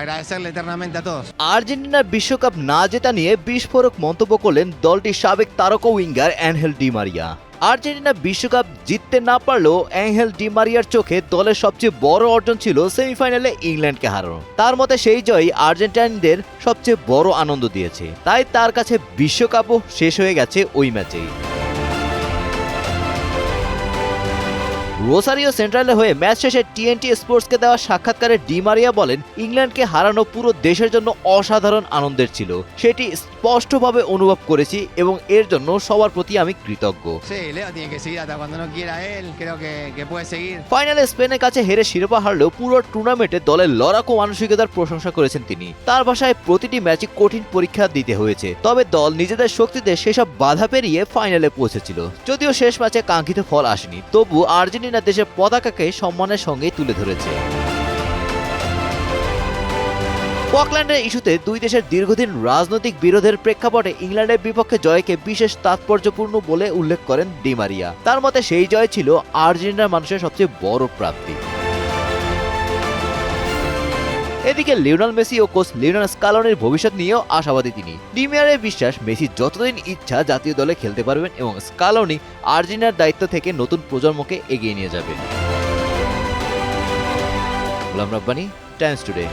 agradecerle eternamente a todos. আর্জেন্টিনার বিশ্বকাপ না জেতা নিয়ে বিস্ফোরক মন্তব্য করলেন দলটির সাবেক তারকা winger Ángel Di Maria. Argentina বিশ্বকাপ জিততে না পারলেও অ্যানহেল ডি মারিয়ার চোখে দলের সবচেয়ে বড় অর্জন ছিল সেমিফাইনালে ইংল্যান্ডকে হারানো। তার মতে সেই জয়ই আর্জেন্টাইনদের সবচেয়ে বড় আনন্দ দিয়েছে, তাই তার কাছে বিশ্বকাপও শেষ হয়ে গেছে ওই ম্যাচেই। রোসারিও সেন্ট্রালের হয়ে ম্যাচ শেষে টিএনটি স্পোর্টসকে দেওয়া সাক্ষাৎকারে ডি মারিয়া বলেন, ইংল্যান্ডকে হারানো পুরো দেশের জন্য অসাধারণ আনন্দের ছিল, সেটি স্পষ্টভাবে অনুভব করেছি এবং এর জন্য সবার প্রতি আমি কৃতজ্ঞ। Sí, Leo tiene que seguir hasta cuando no quiera él, creo que puede seguir. ফাইনালে স্পেনের কাছে হেরে শিরোপা হারলেও পুরো টুর্নামেন্টে দলের লড়াকু মানসিকতার প্রশংসা করেছেন তিনি। তার ভাষায় প্রতিটি ম্যাচে কঠিন পরীক্ষা দিতে হয়েছে, তবে দল নিজেদের শক্তিতে সেসব বাধা পেরিয়ে ফাইনালে পৌঁছেছিল। যদিও শেষ ম্যাচে কাঙ্ক্ষিত ফল আসেনি, তবু আর্জেন্টিনা দেশের পতাকাকে সম্মানের সঙ্গে তুলে ধরেছে। ফকল্যান্ডের ইস্যুতে দুই দেশের দীর্ঘদিন রাজনৈতিক বিরোধের প্রেক্ষাপটে ইংল্যান্ডের বিপক্ষে জয়কে বিশেষ তাৎপর্যপূর্ণ বলে উল্লেখ করেন ডি মারিয়া। তার মতে সেই জয় ছিল আর্জেন্টিনার মানুষের সবচেয়ে বড় প্রাপ্তি। এদিকে লিওনেল মেসি ও কোচ লিওনেল স্কালোনির ভবিষ্যৎ নিয়েও আশাবাদী তিনি। ডি মারিয়ার বিশ্বাস, মেসি যতদিন ইচ্ছা জাতীয় দলে খেলতে পারবেন এবং স্কালোনি আর্জেন্টিনার দায়িত্ব থেকে নতুন প্রজন্মকে এগিয়ে নিয়ে যাবেন। Golam Rabbani, Times today.